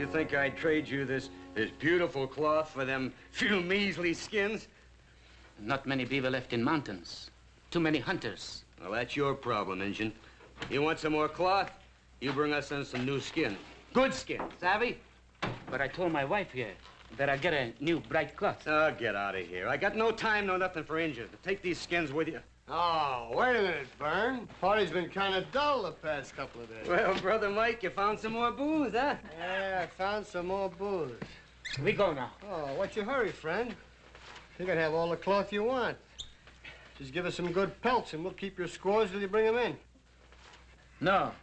You think I'd trade you this beautiful cloth for them few measly skins? Not many beaver left in mountains. Too many hunters. Well, that's your problem, Injun. You want some more cloth? You bring us in some new skin. Good skin, savvy? But I told my wife here that I'd get a new bright cloth. Oh, get out of here. I got no time, no nothing for Injun. Take these skins with you. Oh, wait a minute, Vern. Party's been kind of dull the past couple of days. Well, Brother Mike, you found some more booze, huh? Yeah, I found some more booze. We go now. Oh, what's your hurry, friend? You can have all the cloth you want. Just give us some good pelts and we'll keep your scores till you bring them in. No,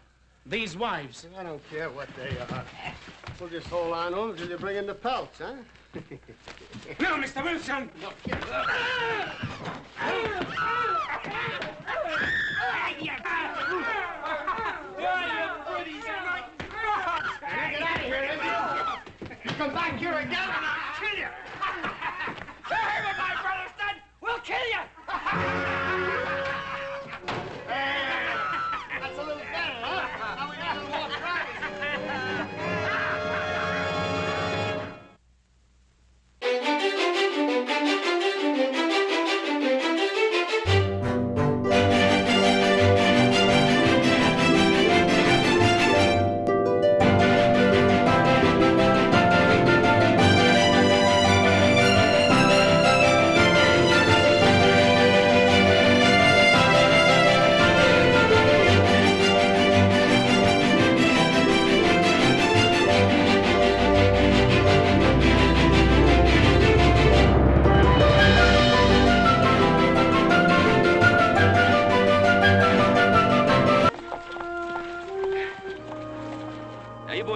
these wives. I don't care what they are. We'll just hold on to them till you bring in the pelts, huh? No, Mr. Wilson! No, Come back here again and I'll kill you! Hey, what my brother's done, we'll kill you! That's a little better, huh? Now we have a little more practice.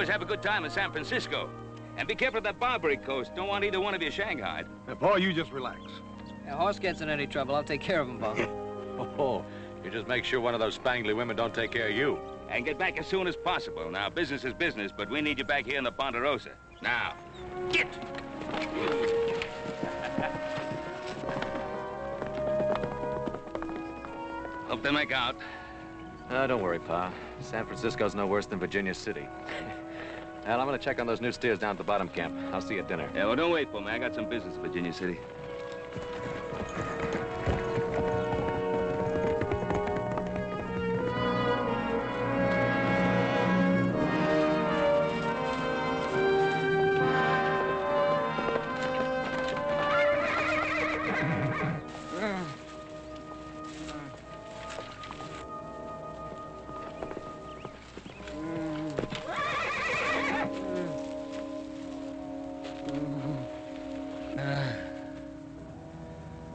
Have a good time in San Francisco. And be careful of that Barbary coast. Don't want either one of you shanghaied. Now, Paul, you just relax. If a horse gets in any trouble, I'll take care of him, Bob. Oh, you just make sure one of those spangly women don't take care of you. And get back as soon as possible. Now, business is business, but we need you back here in the Ponderosa. Now, get! Hope they make out. Don't worry, Pa. San Francisco's no worse than Virginia City. Al, I'm gonna check on those new steers down at the bottom camp. I'll see you at dinner. Yeah, well, don't wait for me. I got some business in Virginia City.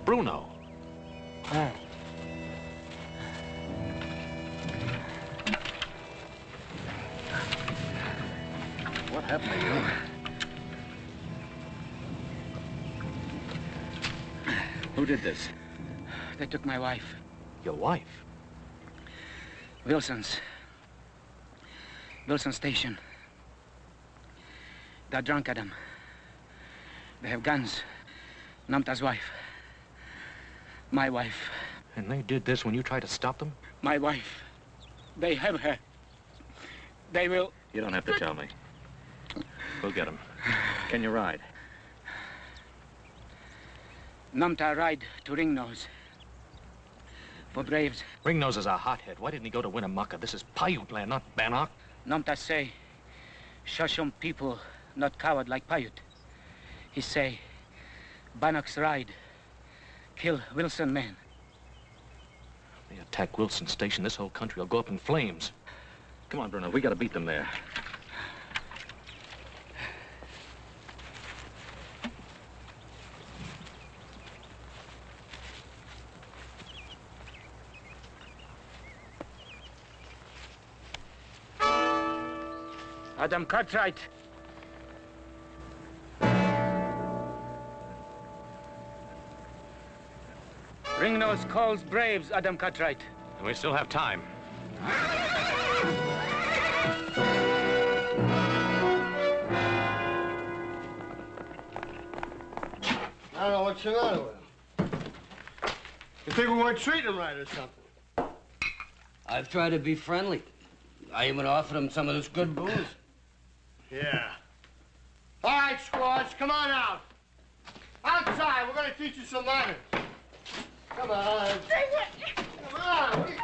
Bruno. What happened to you? Who did this? They took my wife. Your wife? Wilson's station. They're drunk, Adam. They have guns. Namta's wife. My wife. And they did this when you tried to stop them? My wife. They have her. They will... You don't have to tell me. We'll get them. Can you ride? Namta ride to Ringnose. For braves. Ringnose is a hothead. Why didn't he go to Winnemucca? This is Paiute land, not Bannock. Namta say, Shoshone people not coward like Paiute. He say, Bannock's ride, kill Wilson men. They attack Wilson Station, this whole country will go up in flames. Come on, Bruno, we gotta beat them there. Adam Cartwright. Ringnose calls braves, Adam Cartwright. And we still have time. I don't know what's the matter with him. You think we weren't treating him right or something? I've tried to be friendly. I even offered him some of this good booze. Yeah. come on out. Outside, we're going to teach you some manners. Come on. Come on.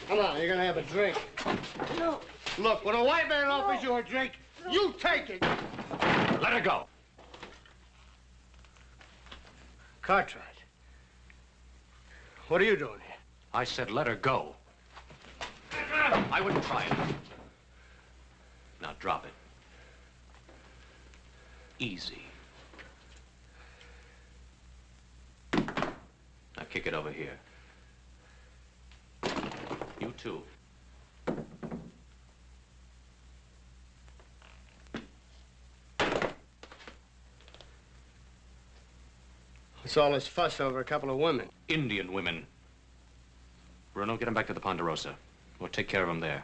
Come on, you're going to have a drink. No. Look, when a white man offers you a drink, you take it. Let her go. Cartwright, what are you doing here? I said let her go. I wouldn't try it. Now drop it. Easy. Now kick it over here. You too. What's all this fuss over a couple of women? Indian women. Bruno, get him back to the Ponderosa. We'll take care of him there.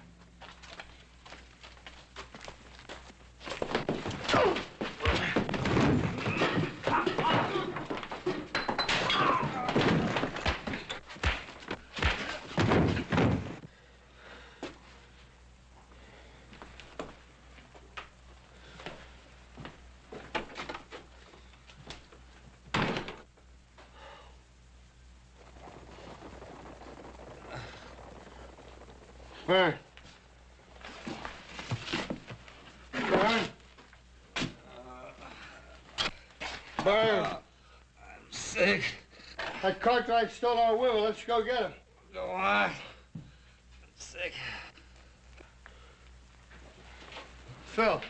Burn. Burn. Burn. I'm sick. That Cartwright stole our women. Let's go get him. Go on. I'm sick. Phil.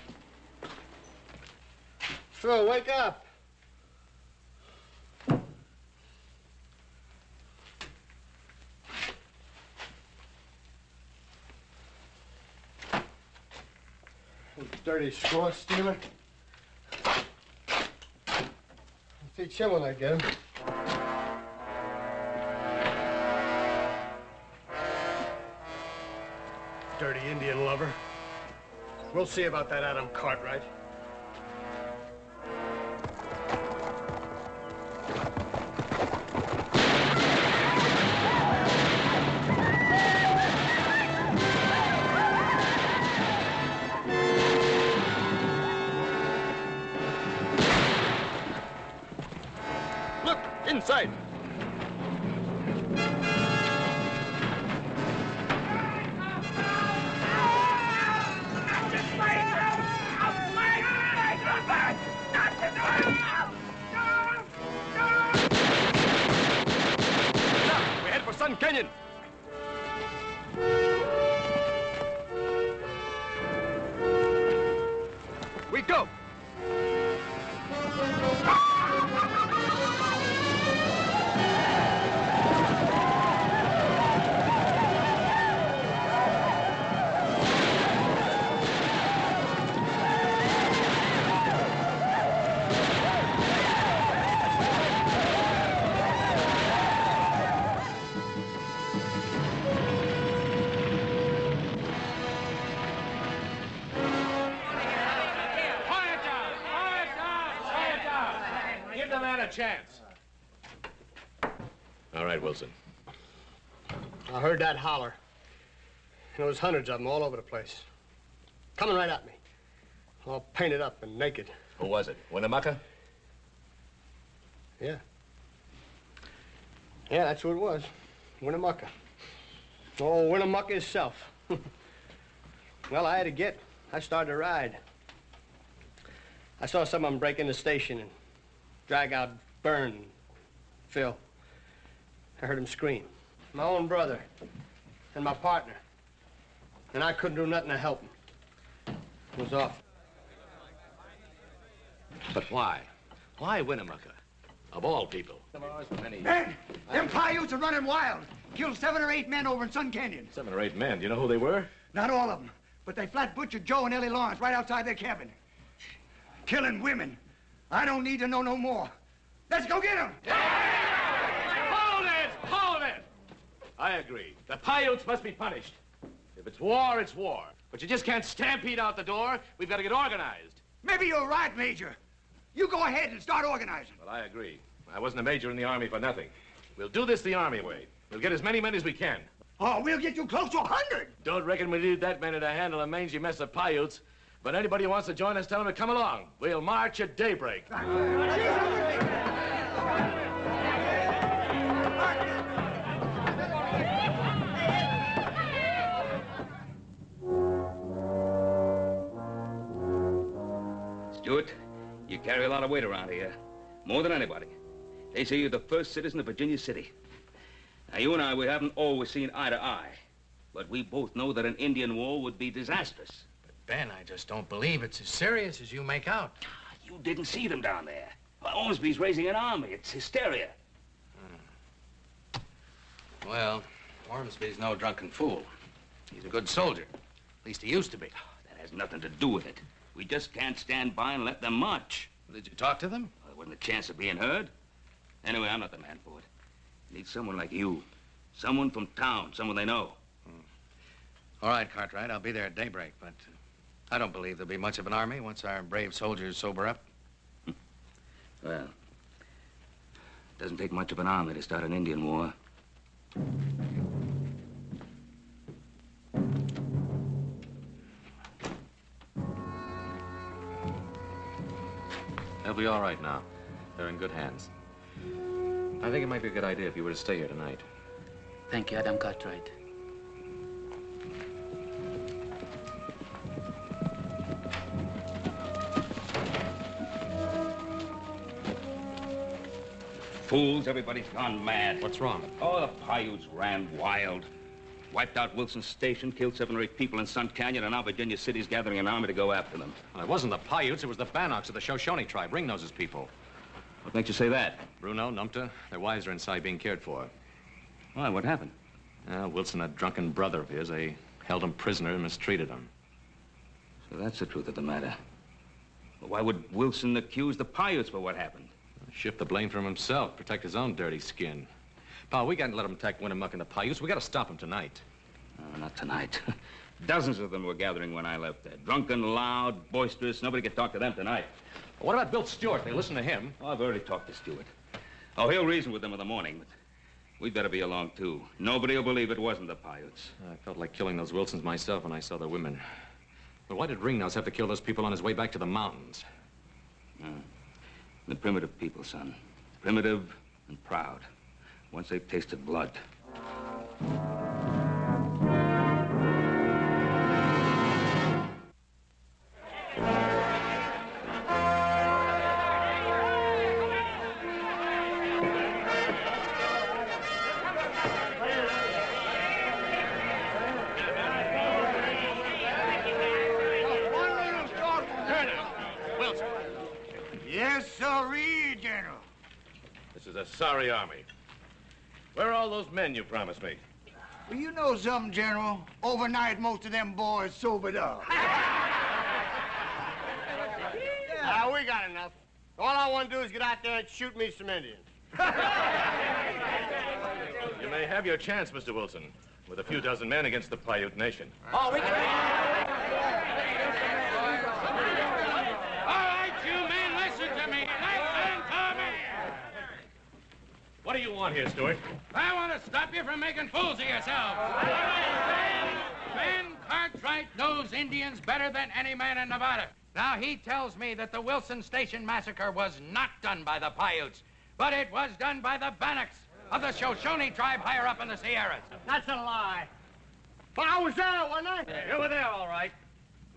Phil, wake up. You dirty score stealer. I'll teach him when I get him. Dirty Indian lover. We'll see about that Adam Cartwright. Look, inside. We head for Sun Canyon. We go. Give the man a chance. All right, Wilson. I heard that holler. There was hundreds of them all over the place. Coming right at me. All painted up and naked. Who was it? Winnemucca? Yeah. Yeah, that's who it was. Winnemucca. Oh, Winnemucca himself. Well, I had to get. I started to ride. I saw some of them break in the station and drag out Byrne and Phil. I heard him scream. My own brother and my partner. And I couldn't do nothing to help him. It was awful. But why? Why Winnemucca? Of all people. Men! Them Paiutes are running wild. Killed 7 or 8 men over in Sun Canyon. 7 or 8 men. Do you know who they were? Not all of them, but they flat butchered Joe and Ellie Lawrence right outside their cabin. Killing women. I don't need to know no more. Let's go get them! Hold it! Hold it! I agree. The Paiutes must be punished. If it's war, it's war. But you just can't stampede out the door. We've got to get organized. Maybe you're right, Major. You go ahead and start organizing. Well, I agree. I wasn't a major in the Army for nothing. We'll do this the Army way. We'll get as many men as we can. Oh, we'll get you close to 100. Don't reckon we need that many to handle a mangy mess of Paiutes. But anybody who wants to join us, tell them to come along. We'll march at daybreak. Stuart, you carry a lot of weight around here. More than anybody. They say you're the first citizen of Virginia City. Now, you and I, we haven't always seen eye to eye. But we both know that an Indian war would be disastrous. But, Ben, I just don't believe it's as serious as you make out. You didn't see them down there. Well, Ormsby's raising an army. It's hysteria. Well, Ormsby's no drunken fool. He's a good soldier. At least he used to be. That has nothing to do with it. We just can't stand by and let them march. Did you talk to them? Well, there wasn't a chance of being heard. Anyway, I'm not the man for it. Need someone like you. Someone from town, someone they know. All right, Cartwright, I'll be there at daybreak, but I don't believe there'll be much of an army once our brave soldiers sober up. Well, it doesn't take much of an army to start an Indian war. They'll be all right now. They're in good hands. I think it might be a good idea if you were to stay here tonight. Thank you, Adam Cartwright. Fools, everybody's gone mad. What's wrong? Oh, the Paiutes ran wild. Wiped out Wilson's station, killed 7 or 8 people in Sun Canyon, and now Virginia City's gathering an army to go after them. Well, it wasn't the Paiutes, it was the Bannocks of the Shoshone tribe, Ringnose's people. What makes you say that? Bruno, Numta, their wives are inside being cared for. Why, what happened? Wilson, a drunken brother of his, they held him prisoner and mistreated him. So that's the truth of the matter. Well, why would Wilson accuse the Paiutes for what happened? Shift the blame from himself, protect his own dirty skin. Pa, we can't let him attack Winnemucca and the Paiutes. We got to stop him tonight. Not tonight. Dozens of them were gathering when I left there. Drunken, loud, boisterous. Nobody could talk to them tonight. Well, what about Bill Stewart? They listen to him. Oh, I've already talked to Stewart. Oh, he'll reason with them in the morning, but we'd better be along, too. Nobody will believe it wasn't the Paiutes. I felt like killing those Wilsons myself when I saw the women. But why did Ringnose have to kill those people on his way back to the mountains? The primitive people, son. Primitive and proud. Once they've tasted blood. Yes, sirree, General. This is a sorry army. Where are all those men you promised me? Well, you know something, General? Overnight, most of them boys sobered up. We got enough. All I want to do is get out there and shoot me some Indians. You may have your chance, Mr. Wilson, with a few dozen men against the Paiute nation. Oh, we can... All right, you men, listen to me. Listen to me. What do you want here, Stewart? I want to stop you from making fools of yourselves. Ben Cartwright knows Indians better than any man in Nevada. Now, he tells me that the Wilson Station massacre was not done by the Paiutes, but it was done by the Bannocks of the Shoshone tribe higher up in the Sierras. That's a lie. But I was there, wasn't I? You were there, all right.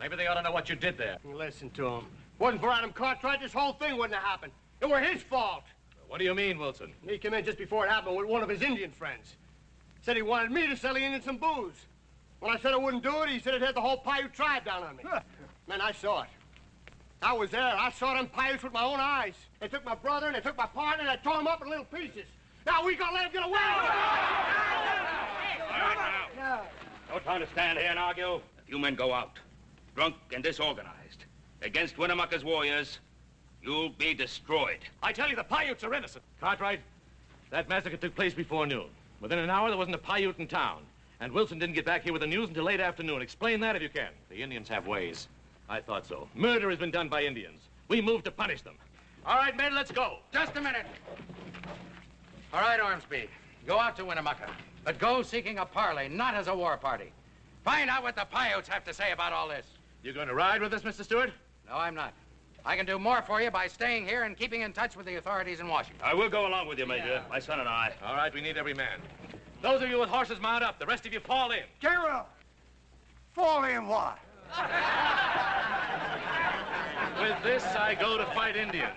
Maybe they ought to know what you did there. Listen to him. Wasn't for Adam Cartwright, this whole thing wouldn't have happened. It were his fault. What do you mean, Wilson? He came in just before it happened with one of his Indian friends. Said he wanted me to sell the Indians some booze. When I said I wouldn't do it, he said it had the whole Paiute tribe down on me. Man, I saw it. I was there. I saw them Paiutes with my own eyes. They took my brother and they took my partner and they tore him up in little pieces. Now we gonna let him get away with it. All right, now. No time to stand here and argue. If you men go out, drunk and disorganized, against Winnemucca's warriors, you'll be destroyed. I tell you, the Paiutes are innocent. Cartwright, that massacre took place before noon. Within an hour, there wasn't a Paiute in town. And Wilson didn't get back here with the news until late afternoon. Explain that if you can. The Indians have ways. I thought so. Murder has been done by Indians. We moved to punish them. All right, men, let's go. Just a minute. All right, Ormsby. Go out to Winnemucca. But go seeking a parley, not as a war party. Find out what the Paiutes have to say about all this. You going to ride with us, Mr. Stewart? No, I'm not. I can do more for you by staying here and keeping in touch with the authorities in Washington. I will go along with you, Major. My son and I. All right, we need every man. Those of you with horses, mount up. The rest of you fall in. Gabriel! Fall in what? With this, I go to fight Indians.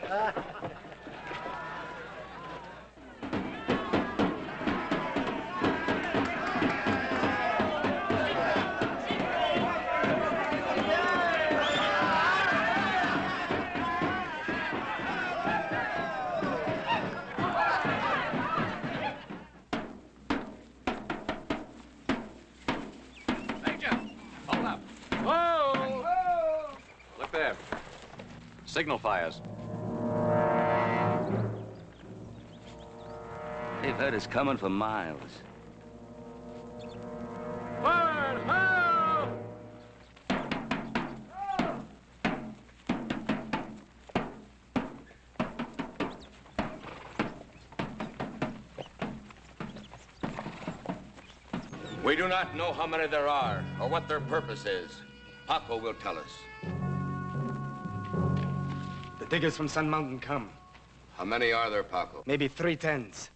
Signal fires. They've heard us coming for miles. Forward, ho! We do not know how many there are or what their purpose is. Paco will tell us. Diggers from Sun Mountain come. How many are there, Paco? Maybe 3 10s.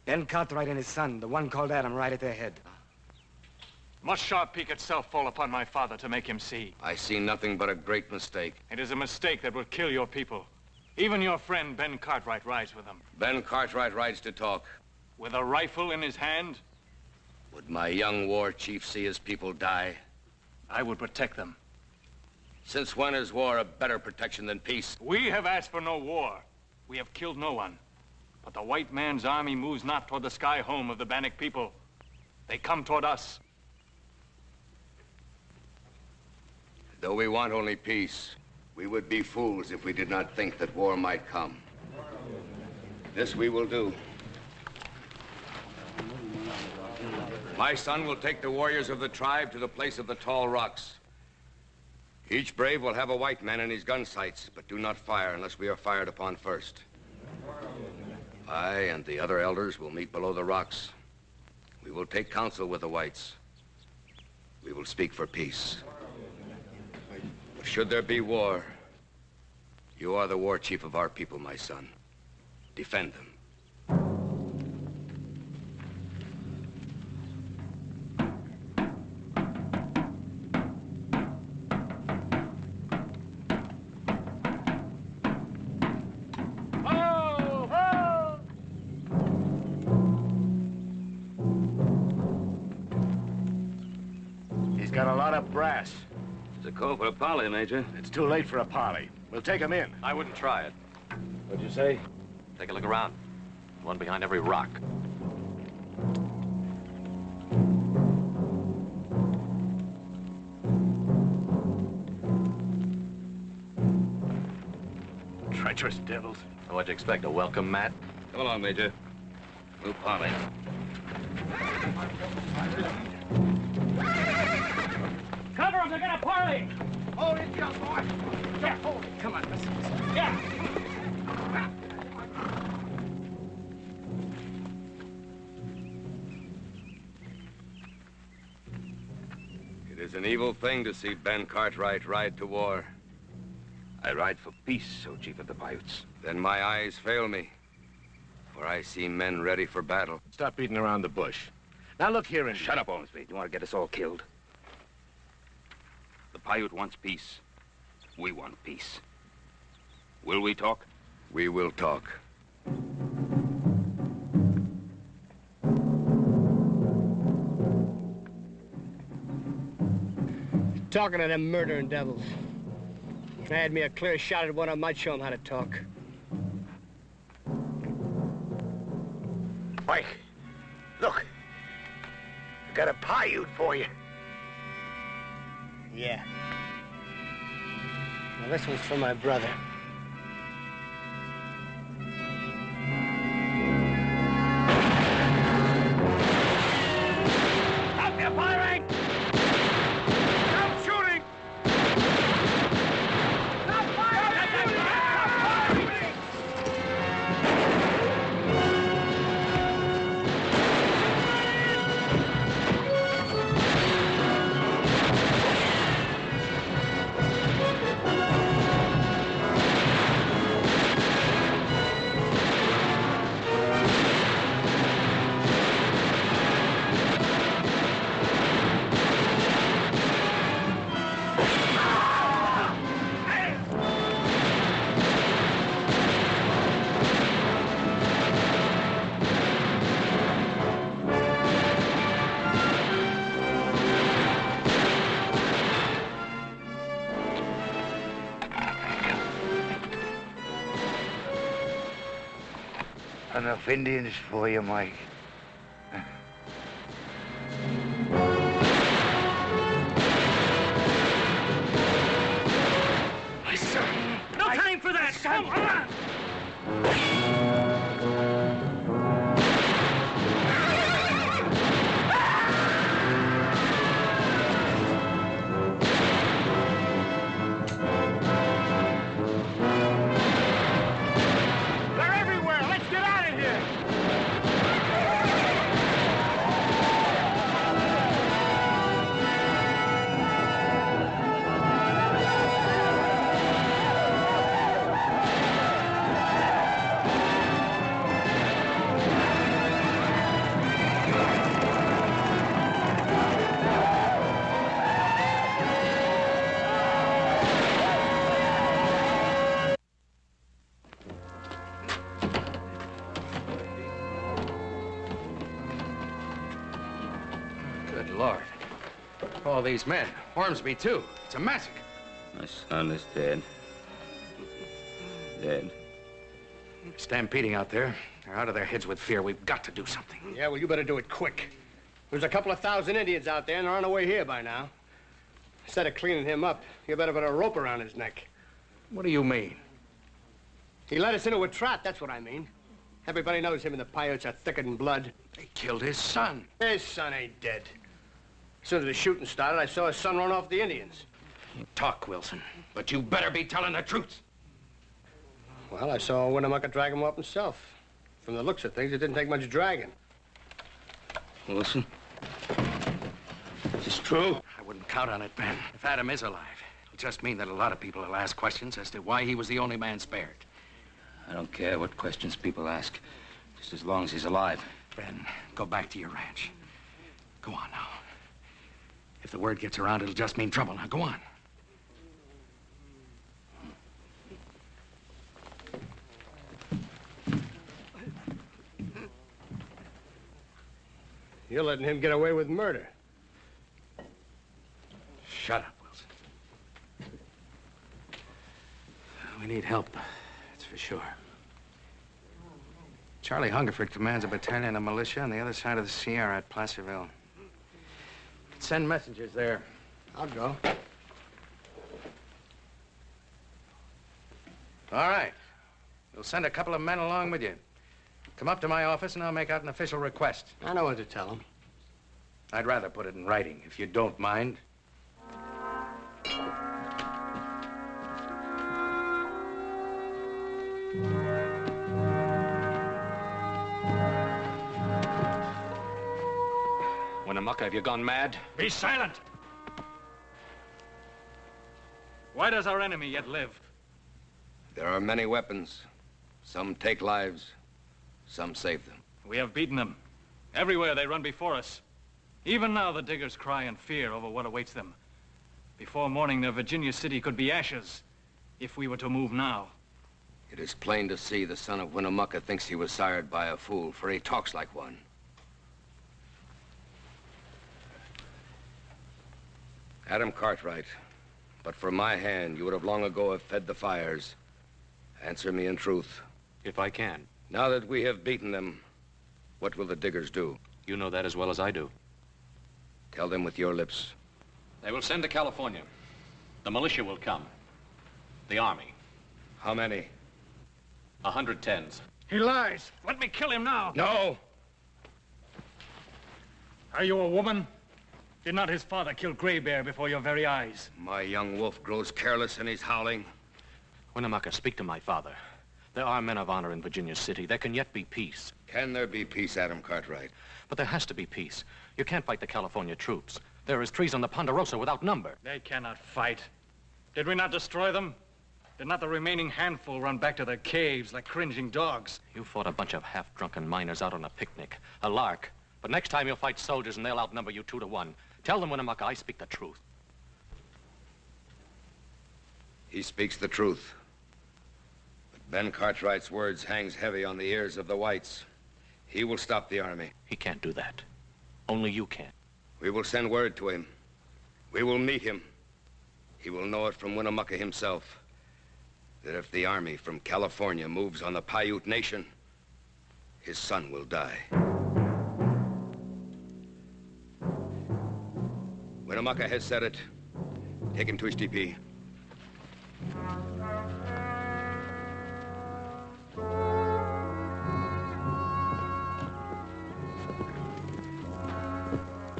Ben Cartwright and his son, the one called Adam, right at their head. Must Sharp Peak itself fall upon my father to make him see? I see nothing but a great mistake. It is a mistake that will kill your people. Even your friend Ben Cartwright rides with them. Ben Cartwright rides to talk. With a rifle in his hand? Would my young war chief see his people die? I would protect them. Since when is war a better protection than peace? We have asked for no war. We have killed no one. But the white man's army moves not toward the sky home of the Bannock people. They come toward us. Though we want only peace, we would be fools if we did not think that war might come. This we will do. My son will take the warriors of the tribe to the place of the tall rocks. Each brave will have a white man in his gun sights, but do not fire unless we are fired upon first. I and the other elders will meet below the rocks. We will take counsel with the whites. We will speak for peace. But should there be war, you are the war chief of our people, my son. Defend them. Got a lot of brass. It's a call for a parley, Major. It's too late for a parley. We'll take him in. I wouldn't try it. What'd you say? Take a look around. One behind every rock. Treacherous devils. What'd you expect, a welcome mat? Come along, Major. We'll parley. Cover him, they're gonna parley! Hold it, young boy. Yeah, hold it. Come on, listen. Yeah. It is an evil thing to see Ben Cartwright ride to war. I ride for peace, O Chief of the Paiutes. Then my eyes fail me, for I see men ready for battle. Stop beating around the bush. Now look here, Indian. Shut up, Ormsby. You want to get us all killed? The Paiute wants peace. We want peace. Will we talk? We will talk. Talking to them murdering devils. If I had me a clear shot at one, I might show them how to talk. Mike, look. I got a Paiute for you. Yeah. Well, this one's for my brother. Stop your firing! Stop shooting! Stop firing! Stop firing! Enough Indians for you, Mike. My son! No time for that! Come on! All these men. Ormsby, too. It's a massacre. My son is dead. Dead. Stampeding out there. They're out of their heads with fear. We've got to do something. Yeah, well, you better do it quick. There's a couple of thousand Indians out there, and they're on their way here by now. Instead of cleaning him up, you better put a rope around his neck. What do you mean? He led us into a trap, that's what I mean. Everybody knows him and the Paiutes are thicker than blood. They killed his son. His son ain't dead. As soon as the shooting started, I saw his son run off the Indians. You talk, Wilson, but you better be telling the truth. Well, I saw Winnemucca drag him up himself. From the looks of things, it didn't take much dragging. Wilson? Is this true? I wouldn't count on it, Ben. If Adam is alive, it'll just mean that a lot of people will ask questions as to why he was the only man spared. I don't care what questions people ask, just as long as he's alive. Ben, go back to your ranch. Go on now. If the word gets around, it'll just mean trouble. Now, go on. You're letting him get away with murder. Shut up, Wilson. We need help, that's for sure. Charlie Hungerford commands a battalion of militia on the other side of the Sierra at Placerville. Send messengers there. I'll go. All right. You'll send a couple of men along with you. Come up to my office and I'll make out an official request. I know what to tell them. I'd rather put it in writing, if you don't mind. Winnemucca, have you gone mad? Be silent! Why does our enemy yet live? There are many weapons. Some take lives, some save them. We have beaten them. Everywhere they run before us. Even now the diggers cry in fear over what awaits them. Before morning, their Virginia city could be ashes if we were to move now. It is plain to see the son of Winnemucca thinks he was sired by a fool, for he talks like one. Adam Cartwright, but for my hand, you would have long ago have fed the fires. Answer me in truth. If I can. Now that we have beaten them, what will the diggers do? You know that as well as I do. Tell them with your lips. They will send to California. The militia will come. The army. How many? 100 tens. He lies. Let me kill him now. No! Are you a woman? Did not his father kill Gray Bear before your very eyes? My young wolf grows careless and he's howling. Winnemucca, speak to my father. There are men of honor in Virginia City. There can yet be peace. Can there be peace, Adam Cartwright? But there has to be peace. You can't fight the California troops. There is treason on the Ponderosa without number. They cannot fight. Did we not destroy them? Did not the remaining handful run back to their caves like cringing dogs? You fought a bunch of half-drunken miners out on a picnic. A lark. But next time you'll fight soldiers and they'll outnumber you 2 to 1. Tell them, Winnemucca, I speak the truth. He speaks the truth. But Ben Cartwright's words hangs heavy on the ears of the whites. He will stop the army. He can't do that. Only you can. We will send word to him. We will meet him. He will know it from Winnemucca himself, that if the army from California moves on the Paiute nation, his son will die. Winnemucca has said it. Take him to his TP.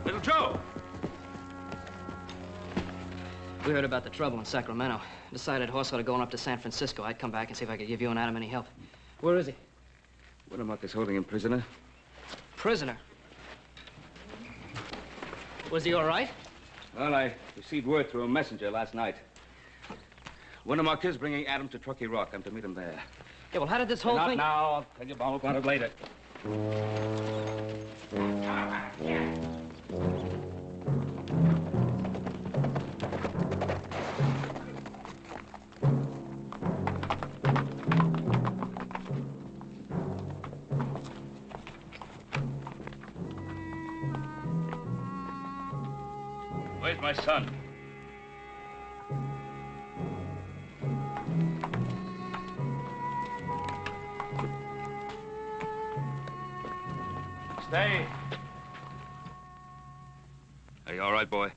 Little Joe! We heard about the trouble in Sacramento. Decided horse ought going up to San Francisco. I'd come back and see if I could give you and Adam any help. Where is he? Winnemucca's holding him prisoner. Prisoner? Was he all right? Well, I received word through a messenger last night. Winnemucca's bringing Adam to Truckee Rock. I'm to meet him there. Yeah, well, how did this whole thing... Not now. I'll tell you about it later. Where's my son? Stay. Are you all right, boy?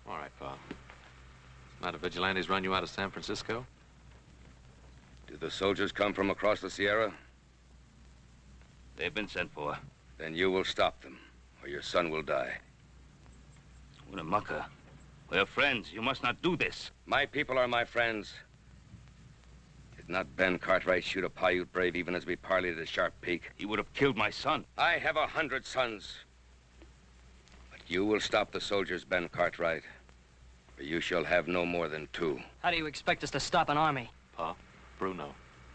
All right, Pa. Might have vigilantes run you out of San Francisco? Did the soldiers come from across the Sierra? They've been sent for. Then you will stop them, or your son will die. Winnemucca, we're friends. You must not do this. My people are my friends. Did not Ben Cartwright shoot a Paiute brave even as we parleyed at Sharp Peak? He would have killed my son. I have 100 sons. But you will stop the soldiers, Ben Cartwright, or you shall have no more than 2. How do you expect us to stop an army? Pa, Bruno.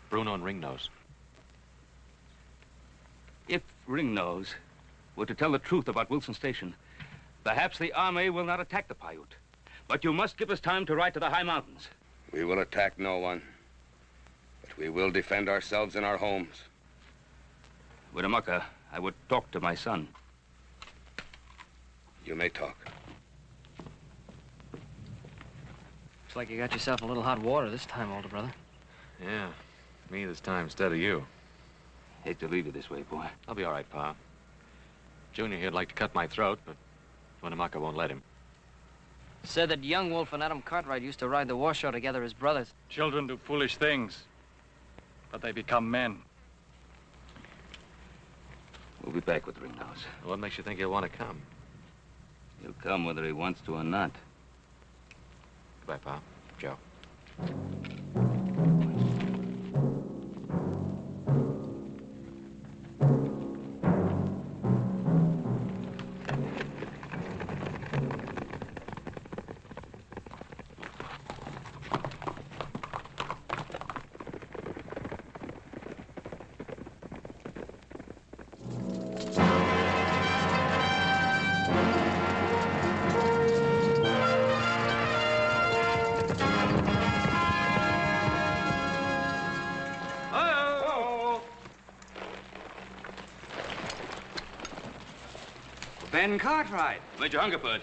Bruno and Ringnose. If Ringnose were to tell the truth about Wilson Station, perhaps the army will not attack the Paiute. But you must give us time to ride to the high mountains. We will attack no one. But we will defend ourselves in our homes. Winnemucca, I would talk to my son. You may talk. Looks like you got yourself a little hot water this time, older brother. Yeah, me this time instead of you. Hate to leave you this way, boy. I'll be all right, Pa. Junior here'd like to cut my throat, but Winnemucca won't let him. Said that young Wolf and Adam Cartwright used to ride the war show together as brothers. Children do foolish things, but they become men. We'll be back with Ringnose. What makes you think he'll want to come? He'll come whether he wants to or not. Goodbye, Pa. Joe. Ben Cartwright. Major Hungerford.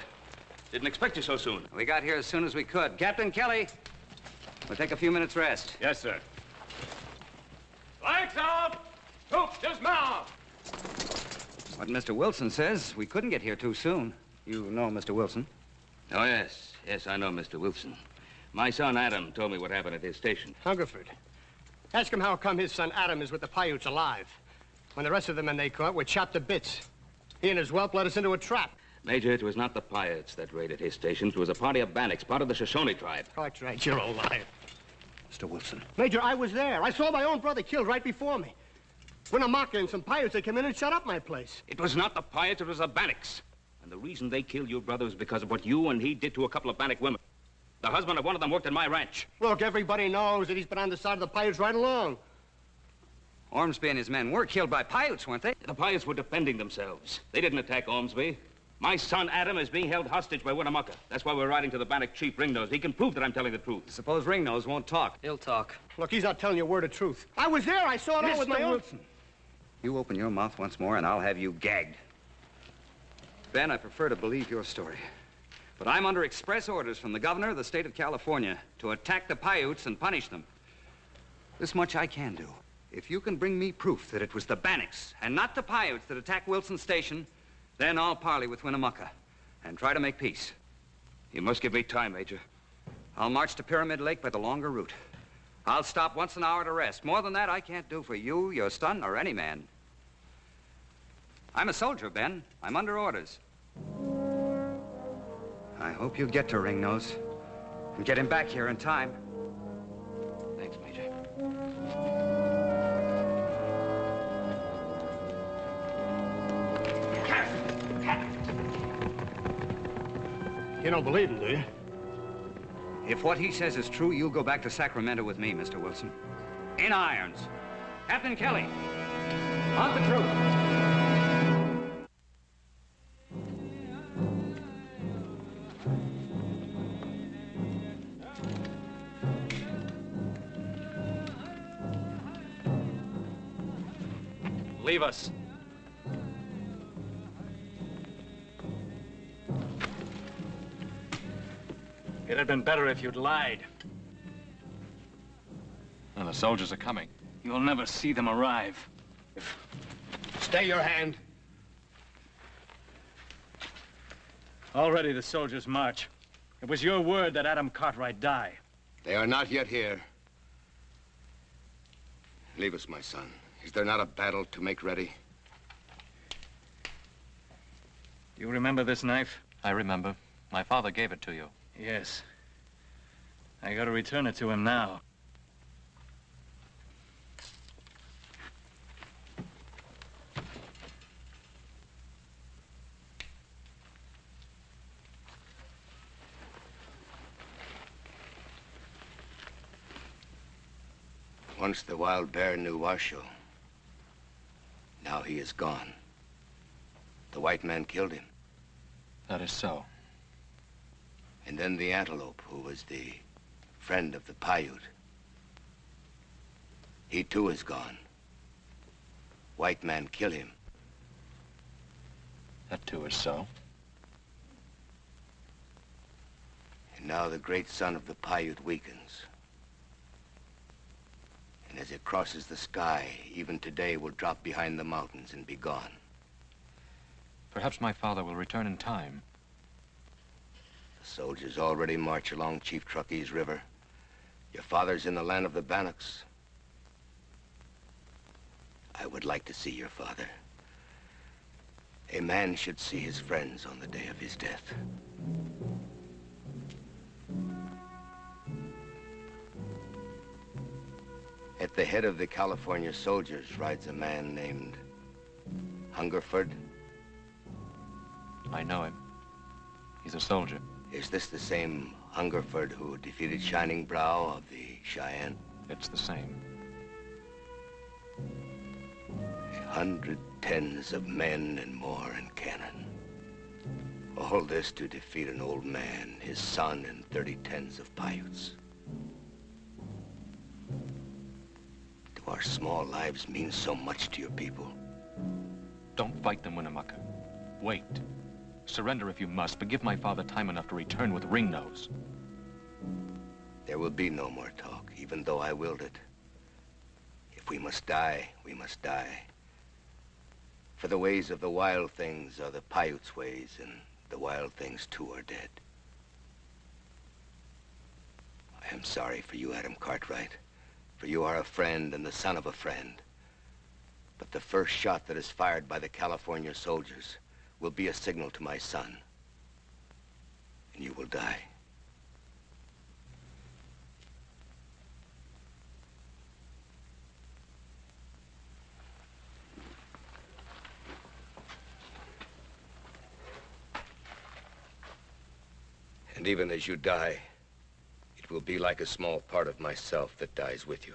Didn't expect you so soon. We got here as soon as we could. Captain Kelly, we'll take a few minutes rest. Yes, sir. Lights off! Troops dismount! What Mr. Wilson says, we couldn't get here too soon. You know Mr. Wilson? Oh, yes. Yes, I know Mr. Wilson. My son, Adam, told me what happened at his station. Hungerford. Ask him how come his son Adam is with the Paiutes alive, when the rest of the men they caught were chopped to bits. He and his whelp led us into a trap. Major, it was not the Paiutes that raided his station. It was a party of Bannocks, part of the Shoshone tribe. Cartwright, you're a liar. Mr. Wilson. Major, I was there. I saw my own brother killed right before me. Winnemucca and some Paiutes that came in and shut up my place. It was not the Paiutes, it was the Bannocks. And the reason they killed your brother was because of what you and he did to a couple of Bannock women. The husband of one of them worked in my ranch. Look, everybody knows that he's been on the side of the Paiutes right along. Ormsby and his men were killed by Paiutes, weren't they? The Paiutes were defending themselves. They didn't attack Ormsby. My son, Adam, is being held hostage by Winnemucca. That's why we're riding to the Bannock chief, Ringnose. He can prove that I'm telling the truth. Suppose Ringnose won't talk. He'll talk. Look, he's not telling you a word of truth. I was there. I saw it all with my own... Wilson. You open your mouth once more and I'll have you gagged. Ben, I prefer to believe your story. But I'm under express orders from the governor of the state of California to attack the Paiutes and punish them. This much I can do. If you can bring me proof that it was the Bannocks and not the Paiutes that attacked Wilson Station, then I'll parley with Winnemucca and try to make peace. You must give me time, Major. I'll march to Pyramid Lake by the longer route. I'll stop once an hour to rest. More than that, I can't do for you, your son, or any man. I'm a soldier, Ben. I'm under orders. I hope you get to Ringnose and get him back here in time. Thanks, Major. You don't believe him, do you? If what he says is true, you'll go back to Sacramento with me, Mr. Wilson. In irons. Captain Kelly, on the truth. Leave us. It had been better if you'd lied. And the soldiers are coming. You'll never see them arrive. Stay your hand. Already the soldiers march. It was your word that Adam Cartwright die. They are not yet here. Leave us, my son. Is there not a battle to make ready? Do you remember this knife? I remember. My father gave it to you. Yes. I gotta return it to him now. Once the wild bear knew Washoe. Now he is gone. The white man killed him. That is so. And then the antelope, who was the friend of the Paiute. He too is gone. White man kill him. That too is so. And now the great sun of the Paiute weakens. And as it crosses the sky, even today will drop behind the mountains and be gone. Perhaps my father will return in time. The soldiers already march along Chief Truckee's River. Your father's in the land of the Bannocks. I would like to see your father. A man should see his friends on the day of his death. At the head of the California soldiers rides a man named Hungerford. I know him. He's a soldier. Is this the same Hungerford who defeated Shining Brow of the Cheyenne? It's the same. 100 tens of men and more in cannon. All this to defeat an old man, his son, and 30 tens of Paiutes. Do our small lives mean so much to your people? Don't fight them, Winnemucca. Wait. Surrender if you must, but give my father time enough to return with Ringnose. There will be no more talk, even though I willed it. If we must die, we must die. For the ways of the wild things are the Paiutes' ways, and the wild things too are dead. I am sorry for you, Adam Cartwright, for you are a friend and the son of a friend. But the first shot that is fired by the California soldiers will be a signal to my son, and you will die. And even as you die, it will be like a small part of myself that dies with you.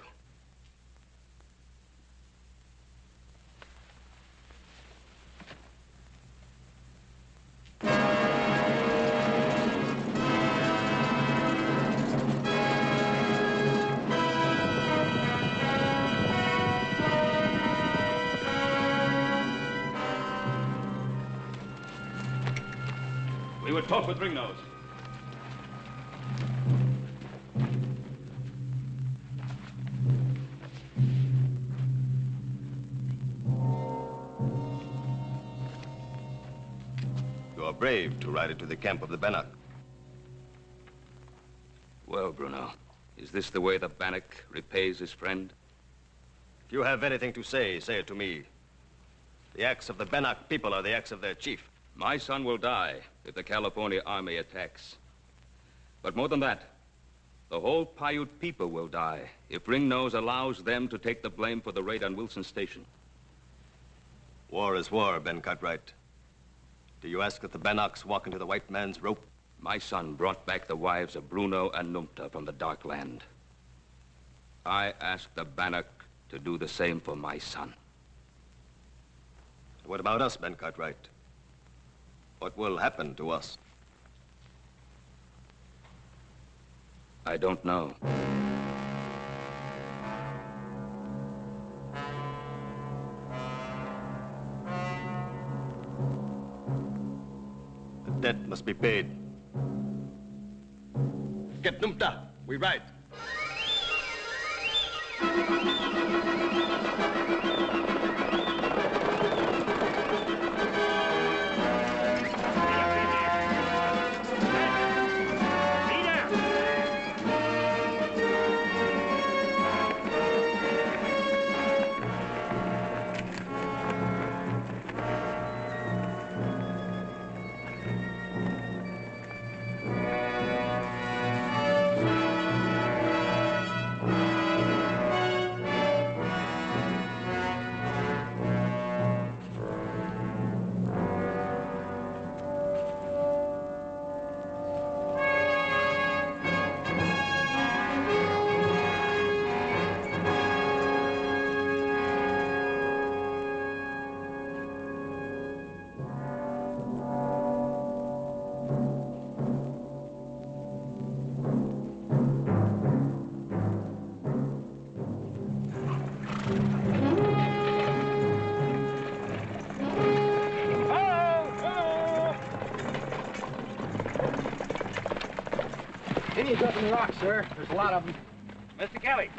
We would talk with Ringnose. brave to ride into the camp of the Bannock. Well, Bruno, is this the way the Bannock repays his friend? If you have anything to say, say it to me. The acts of the Bannock people are the acts of their chief. My son will die if the California army attacks. But more than that, the whole Paiute people will die if Ringnose allows them to take the blame for the raid on Wilson Station. War is war, Ben Cartwright. Do you ask that the Bannocks walk into the white man's rope? My son brought back the wives of Bruno and Numta from the Dark Land. I ask the Bannock to do the same for my son. What about us, Ben Cartwright? What will happen to us? I don't know. The debt must be paid. Get Numta. We ride. Indians up in the rocks, sir. There's a lot of them. Mr. Kelly.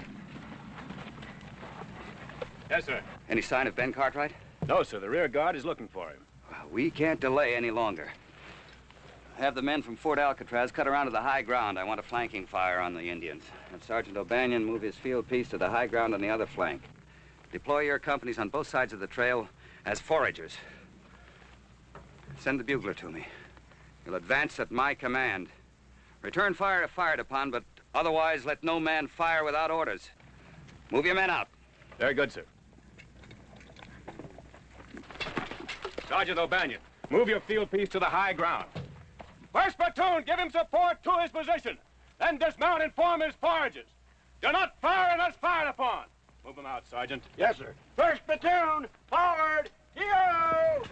Yes, sir. Any sign of Ben Cartwright? No, sir. The rear guard is looking for him. Well, we can't delay any longer. Have the men from Fort Alcatraz cut around to the high ground. I want a flanking fire on the Indians. Have Sergeant O'Banion move his field piece to the high ground on the other flank. Deploy your companies on both sides of the trail as foragers. Send the bugler to me. You'll advance at my command. Return fire if fired upon, but otherwise let no man fire without orders. Move your men out. Very good, sir. Sergeant O'Banion, move your field piece to the high ground. First platoon, give him support to his position. Then dismount and form his foragers. Do not fire unless fired upon. Move them out, Sergeant. Yes, sir. First platoon, forward, yo!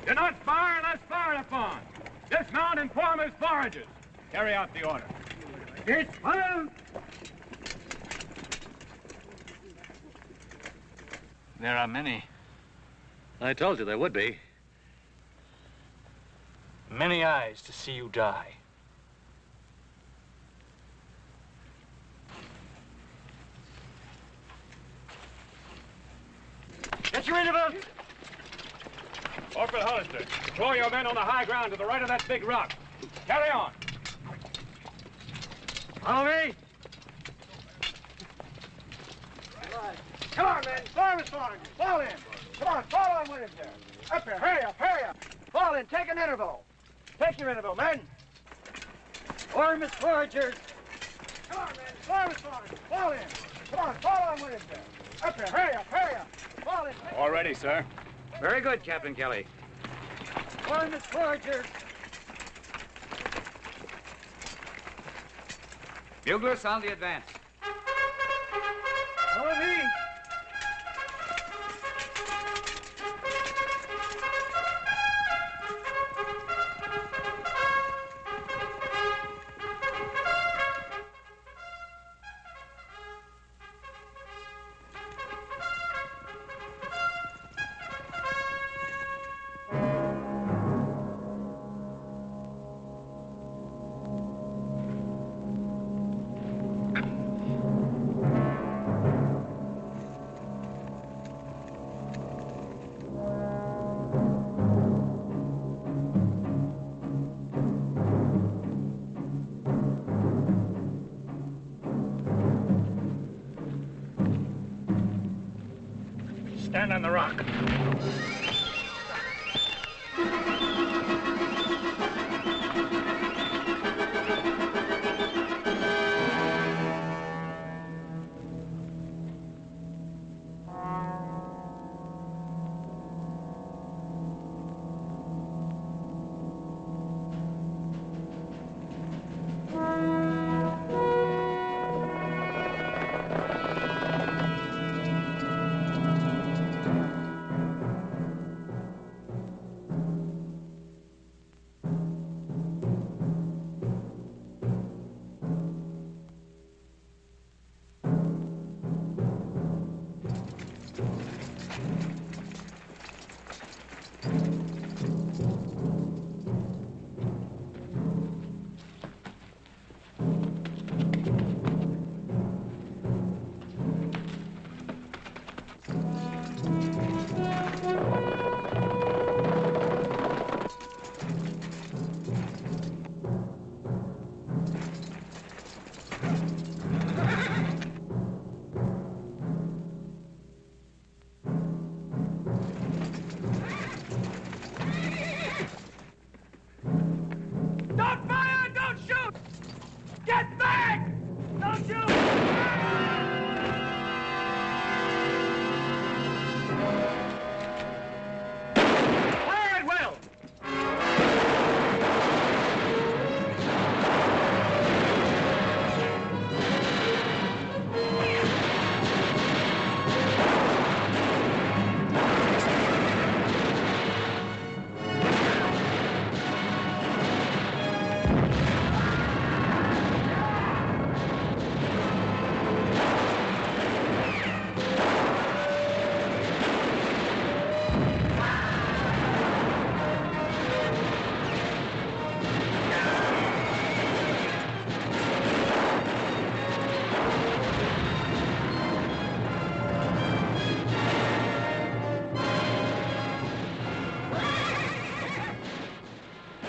Do not fire unless fired upon. Dismount and form as foragers. Carry out the order. It's fire! There are many. I told you there would be. Many eyes to see you die. Get your interval! Corporal Hollister, deploy your men on the high ground to the right of that big rock. Carry on. Follow me! Come on, men. Form is formed. Fall in. Come on, fall on with us there. Up here. Hurry up, hurry up. Fall in. Take an interval. Take your interval, men. Form is foragers. Come on, men. Form is formed. Fall in. Come on, fall on with us there. Up here. Hurry up, hurry up. Fall in. All ready, sir. Very good, Captain Kelly. Form is foragers. Bugler, sound the advance. Follow me. on the rock.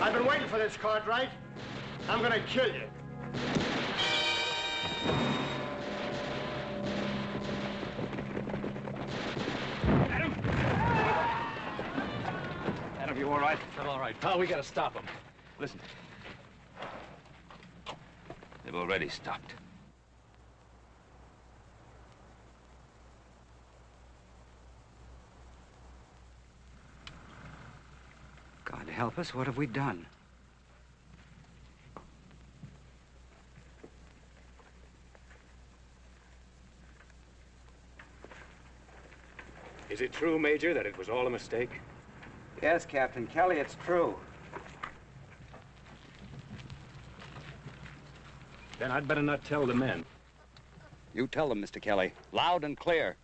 I've been waiting for this, Cartwright. I'm gonna kill you. Adam, you all right? I'm all right, pal. We gotta stop him. Listen. They've already stopped. God help us, what have we done? Is it true, Major, that it was all a mistake? Yes, Captain Kelly, it's true. Then I'd better not tell the men. You tell them, Mr. Kelly, loud and clear.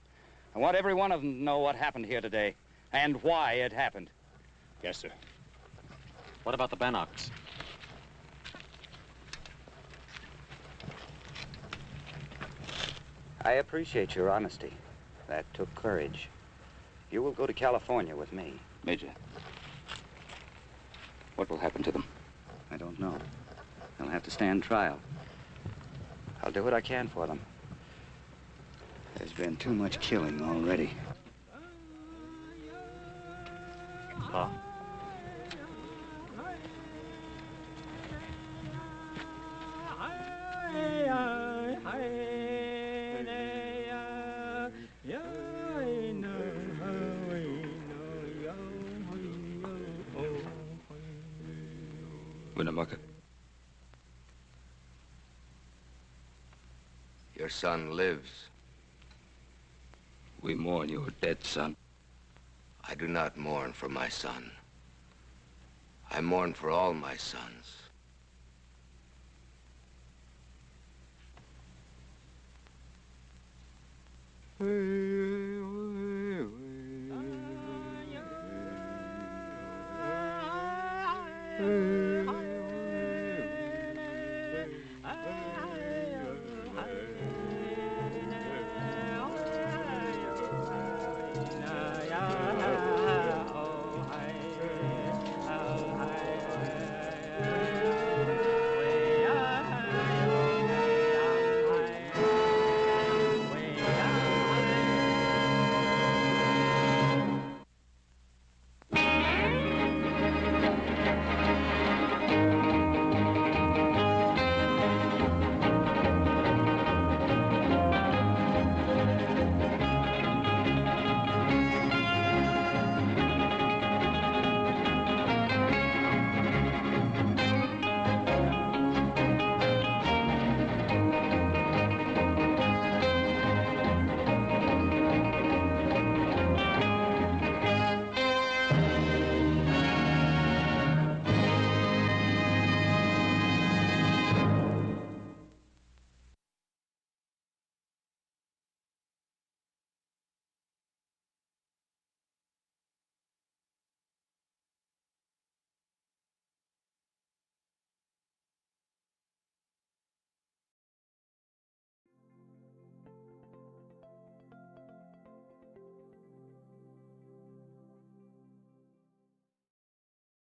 I want every one of them to know what happened here today and why it happened. Yes, sir. What about the Bannocks? I appreciate your honesty. That took courage. You will go to California with me. Major, what will happen to them? I don't know. They'll have to stand trial. I'll do what I can for them. There's been too much killing already. Huh? Winnemucca. Your son lives. We mourn your dead son. I do not mourn for my son. I mourn for all my sons. Hey.